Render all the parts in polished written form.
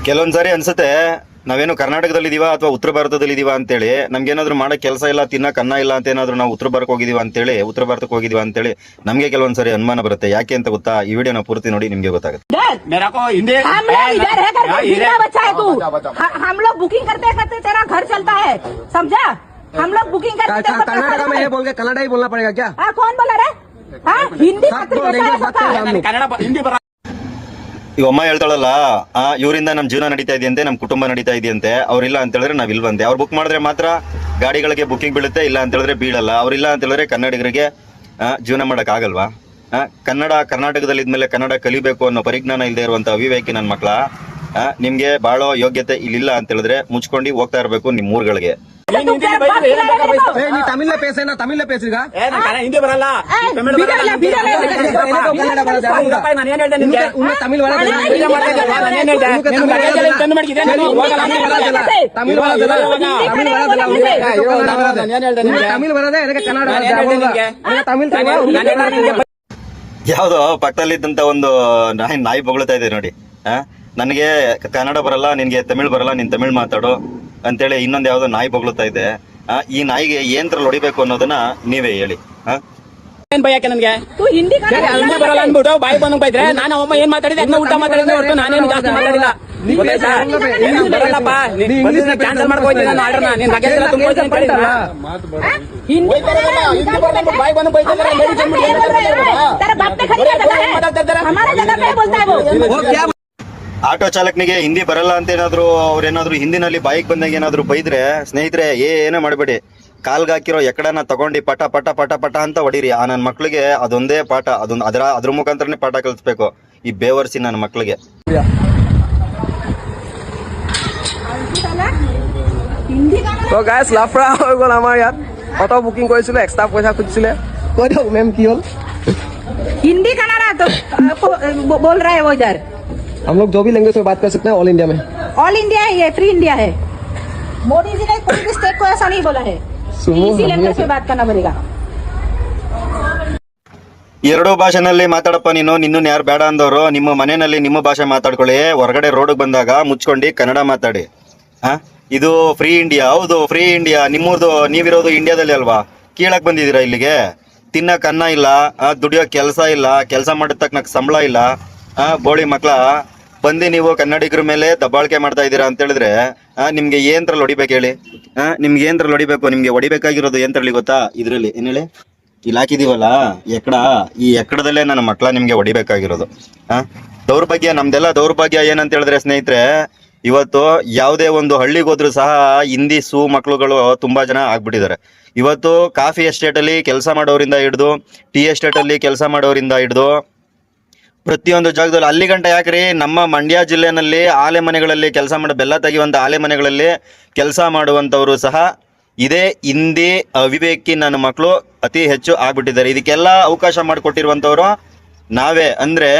ಕೆಲವೊಂದ್ಸಾರಿ ಅನ್ಸುತ್ತೆ ನಾವೇನು ಕರ್ನಾಟಕದಲ್ಲಿ ಇದೀವ ಅಥವಾ ಉತ್ತರ ಭಾರತದಲ್ಲಿ ಇದೀವ ಅಂತೇಳಿ ನಮ್ಗೇನಾದ್ರು ಮಾಡೋ ಕೆಲಸ ಇಲ್ಲ ತಿನ್ನಕ್ ಅನ್ನ ಇಲ್ಲ ಅಂತ ಏನಾದ್ರು ನಾವು ಉತ್ತರ ಭಾರತಕ್ಕೆ ಹೋಗಿದೀವ ಅಂತೇಳಿ ಉತ್ತರ ಭಾರತಕ್ಕೆ ಹೋಗಿದೀವ ಅಂತೇಳಿ ನಮ್ಗೆ ಕೆಲವೊಂದ್ಸರಿ ಅನುಮಾನ ಬರುತ್ತೆ. ಯಾಕೆ ಅಂತ ಗೊತ್ತಾ? ಈ ವಿಡಿಯೋನ ಪೂರ್ತಿ ನೋಡಿ ನಿಮ್ಗೆ ಗೊತ್ತಾಗುತ್ತೆ. हम लोग बुकिंग करते करते तेरा घर चलता है, समझा? हम लोग बुकिंग करते कर्नाटका में ये बोल के कन्नड़ा ही बोलना पड़ेगा क्या? कौन बोला रे? हिंदी हिंदी ಈಗ ಅಮ್ಮ ಹೇಳ್ತಾಳಲ್ಲ, ಇವರಿಂದ ನಮ್ ಜೀವನ ನಡೀತಾ ಇದೆಯಂತೆ, ನಮ್ ಕುಟುಂಬ ನಡೀತಾ ಇದೆಯಂತೆ. ಅವ್ರಿಲ್ಲ ಅಂತ ಹೇಳಿದ್ರೆ ನಾವ್ ಇಲ್ವಂತೆ. ಅವ್ರು ಬುಕ್ ಮಾಡಿದ್ರೆ ಮಾತ್ರ ಗಾಡಿಗಳಿಗೆ ಬುಕಿಂಗ್ ಬೀಳುತ್ತೆ, ಇಲ್ಲ ಅಂತ ಹೇಳಿದ್ರೆ ಬೀಳಲ್ಲ. ಅವ್ರಿಲ್ಲ ಅಂತ ಹೇಳಿದ್ರೆ ಕನ್ನಡಿಗರಿಗೆ ಜೀವನ ಮಾಡಕ್ ಆಗಲ್ವಾ? ಕನ್ನಡ ಕರ್ನಾಟಕದಲ್ಲಿ ಇದ್ಮೇಲೆ ಕನ್ನಡ ಕಲಿಬೇಕು ಅನ್ನೋ ಪರಿಜ್ಞಾನ ಇಲ್ಲದೆ ಇರುವಂತ ಅವಿವೇಕಿ ನನ್ನ ಮಕ್ಳ, ನಿಮ್ಗೆ ಬಾಳೋ ಯೋಗ್ಯತೆ ಇಲ್ಲಿಲ್ಲ ಅಂತ ಹೇಳಿದ್ರೆ ಮುಚ್ಕೊಂಡು ಹೋಗ್ತಾ ಇರ್ಬೇಕು ನಿಮ್ ಊರ್ಗಳಿಗೆ. तमिल में पैसे ना तमिल में पैसेगा ಹಿಂದಿ ಬರಲ್ಲ तमिल वाला तमिल बरदे तमिल ಯಾವ್ದೋ ಪಕ್ಕದಲ್ಲಿದ್ದಂತ ಒಂದು ನಾಯಿ ಬೊಗಳ್ತಾ ಇದೆ ನೋಡಿ. ನನಗೆ ಕನ್ನಡ ಬರಲ್ಲ, ನಿನ್ಗೆ ತಮಿಳ್ ಬರಲ್ಲ, ನೀನ್ ತಮಿಳ್ ಮಾತಾಡು ಅಂತೇಳಿ ಇನ್ನೊಂದು ಯಾವ್ದೋ ನಾಯಿ ಬೊಗಳ್ತಾ ಇದೆ. ಈ ನಾಯಿಗೆ ಏನ್ರಲ್ಲಿ ಹೊಡಿಬೇಕು ಅನ್ನೋದನ್ನ ನೀವೇ ಹೇಳಿ. ಏನ್ ಭಯಕ್ಕೆ ನನ್ಗೆ ಹಿಂದಿ ಬರಲ್ಲ ಅನ್ಬಿಟ್ಟು ಬಾಯಿ ಬಂದ್ ಬೈದ್ರೆ ನಾನು ಅಮ್ಮ ಏನ್ ಮಾತಾಡಿದೆ ಅದನ್ನ ಊಟ ಮಾತಾಡಿದ್ರೆ ಹೊರತು ನಾನೇನು ಜಾಸ್ತಿ ಮಾತಾಡಿಲ್ಲ. ಬರಲ್ಲಪ್ಪ ಕ್ಯಾನ್ಸಲ್ ಮಾಡ್ಕೋತೀನಿ ನಾನು ಆರ್ಡರ್ನ. ನೀನ್ ಲಗೇಜ್ ಎಲ್ಲ ತುಂಬೋತೀನಿ ಅಂತ ಹೇಳಿದ್ನಲ್ಲ. ಬಾಯಿ ಬಂದು ಬೈತಾರೆ. ಆಟೋ ಚಾಲಕನಿಗೆ ಹಿಂದಿ ಬರಲ್ಲ ಅಂತ ಏನಾದ್ರು ಅವ್ರೇನಾದ್ರು ಹಿಂದಿನಲ್ಲಿ ಬಾಯಿಗೆ ಬಂದಾಗ ಏನಾದ್ರು ಬೈದ್ರೆ ಸ್ನೇಹಿತರೆ ಏನೂ ಮಾಡಬೇಡಿ. ಕಾಲ್ಗೆ ಹಾಕಿರೋ ಎಕಡನ ತಗೊಂಡು ಪಟ ಪಟ ಪಟ ಪಟ ಅಂತ ಹೊಡೀರಿ. ನನ್ನ ಮಕ್ಳಿಗೆ ಅದೊಂದೇ ಪಾಠ, ಅದ್ರ ಮುಖಾಂತರನೇ ಪಾಠ ಕಲಿಸ್ಬೇಕು ಈ ಬೇವರ್ಸಿ ನನ್ನ ಮಕ್ಳಿಗೆ. তো গাইস লাফৰা হৈ গ'ল আমাৰ ইয়াত। অটো বুকিং কৰিছিলো, এক্সট্ৰা পইচা খুজিছিলে। কৈ দিয়ক মেম কি হ'ল? हिंदी कनाडा तो बोल रहा है वो इधर। हम लोग जो भी लैंग्वेज में बात कर सकते हैं ऑल इंडिया में। ऑल इंडिया है, ये फ्री इंडिया है। मोदी जी ने कोई भी स्टेट को ऐसा नहीं बोला है, इसी लैंग्वेज में बात करना पड़ेगा। ಎರಡೂ ಭಾಷೆನಲ್ಲಿ ಮಾತಾಡಪ್ಪ ನೀನು. ನಿನ್ನನ್ನು ಯಾರು ಬೇಡ ಅಂದವರು? ನಿಮ್ಮ ಮನೆಯಲ್ಲಿ ನಿಮ್ಮ ಭಾಷೆ ಮಾತಾಡ್ಕೊಳ್ಳಿ, ಹೊರಗಡೆ ರೋಡ್ಗೆ ಬಂದಾಗ ಮುಚ್ಕೊಂಡು ಕನ್ನಡ ಮಾತಾಡಿ. ಇದು ಫ್ರೀ ಇಂಡಿಯಾ. ಹೌದು ಫ್ರೀ ಇಂಡಿಯಾ. ನಿಮ್ಮೂರ್ದು ನೀವಿರೋದು ಇಂಡಿಯಾದಲ್ಲಿ ಅಲ್ವಾ? ಕೀಳಕ್ ಬಂದಿದ್ದೀರಾ ಇಲ್ಲಿಗೆ? ತಿನ್ನಕ್ ಅನ್ನ ಇಲ್ಲ, ದುಡಿಯೋ ಕೆಲಸ ಇಲ್ಲ, ಕೆಲಸ ಮಾಡಿದ ತಕ್ಕನಕ್ಕೆ ಸಂಬಳ ಇಲ್ಲ. ಬೋಳಿ ಮಕ್ಳ ಬಂದು ನೀವು ಕನ್ನಡಿಗರ ಮೇಲೆ ದಬ್ಬಾಳಿಕೆ ಮಾಡ್ತಾ ಇದ್ದೀರಾ ಅಂತ ಹೇಳಿದ್ರೆ ನಿಮ್ಗೆ ಏನ್ರಲ್ಲಿ ಹೊಡಿಬೇಕು ಹೇಳಿ? ನಿಮ್ಗೆ ಏನ್ರಲ್ಲಿ ಹೊಡಿಬೇಕು? ನಿಮ್ಗೆ ಹೊಡಿಬೇಕಾಗಿರೋದು ಏನ್ರಲ್ಲಿ ಗೊತ್ತಾ? ಇದ್ರಲ್ಲಿ ಏನ್ ಹೇಳಿ, ಇಲ್ಲಿ ಹಾಕಿದೀವಲ್ಲ ಎಕ್ಕಡ, ಈ ಎಕ್ಕಡದಲ್ಲೇ ನನ್ನ ಮಕ್ಳ ನಿಮ್ಗೆ ಹೊಡಿಬೇಕಾಗಿರೋದು. ದೌರ್ಭಾಗ್ಯ, ನಮ್ದೆಲ್ಲ ದೌರ್ಭಾಗ್ಯ ಏನಂತ ಹೇಳಿದ್ರೆ ಸ್ನೇಹಿತರೆ, ಇವತ್ತು ಯಾವುದೇ ಒಂದು ಹಳ್ಳಿಗೆ ಹೋದ್ರು ಸಹ ಹಿಂದಿ ಮಕ್ಳುಗಳು ತುಂಬಾ ಜನ ಆಗ್ಬಿಟ್ಟಿದ್ದಾರೆ. ಇವತ್ತು ಕಾಫಿ ಎಸ್ಟೇಟ್ ಅಲ್ಲಿ ಕೆಲಸ ಮಾಡೋರಿಂದ ಹಿಡಿದು ಟೀ ಎಸ್ಟೇಟ್ ಅಲ್ಲಿ ಕೆಲಸ ಮಾಡೋರಿಂದ ಹಿಡಿದು ಪ್ರತಿಯೊಂದು ಜಾಗದಲ್ಲಿ, ಅಲ್ಲಿ ಗಂಟ ಯಾಕ್ರಿ ನಮ್ಮ ಮಂಡ್ಯ ಜಿಲ್ಲೆನಲ್ಲಿ ಆಲೆ ಮನೆಗಳಲ್ಲಿ ಕೆಲಸ ಮಾಡೋ, ಬೆಲ್ಲ ತೆಗೆಯುವಂತ ಆಲೆ ಮನೆಗಳಲ್ಲಿ ಕೆಲಸ ಮಾಡುವಂತವರು ಸಹ ಇದೇ ಹಿಂದಿ ಅವಿವೇಕಿ ನನ್ನ ಮಕ್ಕಳು ಅತಿ ಹೆಚ್ಚು ಆಗ್ಬಿಟ್ಟಿದ್ದಾರೆ. ಇದಕ್ಕೆಲ್ಲ ಅವಕಾಶ ಮಾಡಿಕೊಟ್ಟಿರುವಂತವ್ರು ನಾವೇ, ಅಂದ್ರೆ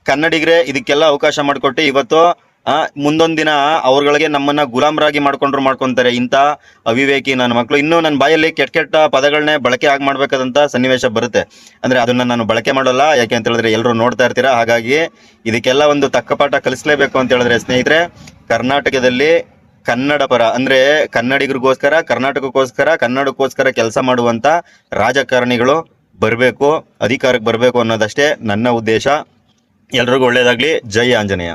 ಕನ್ನಡಿಗರೇ ಇದಕ್ಕೆಲ್ಲ ಅವಕಾಶ ಮಾಡಿಕೊಟ್ಟು ಇವತ್ತು ಮುಂದೊಂದು ದಿನ ಅವ್ರಗಳಿಗೆ ನಮ್ಮನ್ನ ಗುಲಾಮರಾಗಿ ಮಾಡ್ಕೊಂತಾರೆ ಇಂಥ ಅವಿವೇಕಿ ನನ್ನ ಮಕ್ಕಳು. ಇನ್ನೂ ನನ್ನ ಬಾಯಲ್ಲಿ ಕೆಟ್ಟ ಕೆಟ್ಟ ಪದಗಳನ್ನೇ ಬಳಕೆ ಮಾಡ್ಬೇಕಾದಂತ ಸನ್ನಿವೇಶ ಬರುತ್ತೆ. ಅಂದ್ರೆ ಅದನ್ನ ನಾನು ಬಳಕೆ ಮಾಡಲ್ಲ, ಯಾಕೆ ಅಂತ ಹೇಳಿದ್ರೆ ಎಲ್ಲರೂ ನೋಡ್ತಾ ಇರ್ತೀರಾ. ಹಾಗಾಗಿ ಇದಕ್ಕೆಲ್ಲ ಒಂದು ತಕ್ಕ ಪಾಠ ಕಲಿಸ್ಲೇಬೇಕು ಅಂತ ಹೇಳಿದ್ರೆ ಸ್ನೇಹಿತರೆ, ಕರ್ನಾಟಕದಲ್ಲಿ ಕನ್ನಡ ಪರ ಅಂದ್ರೆ ಕನ್ನಡಿಗರಿಗೋಸ್ಕರ, ಕನ್ನಡಕ್ಕೋಸ್ಕರ ಕೆಲಸ ಮಾಡುವಂತ ರಾಜಕಾರಣಿಗಳು ಬರಬೇಕು, ಅಧಿಕಾರಕ್ಕೆ ಬರಬೇಕು ಅನ್ನೋದಷ್ಟೇ ನನ್ನ ಉದ್ದೇಶ. ಎಲ್ರಿಗೂ ಒಳ್ಳೇದಾಗ್ಲಿ. ಜೈ ಆಂಜನೇಯ.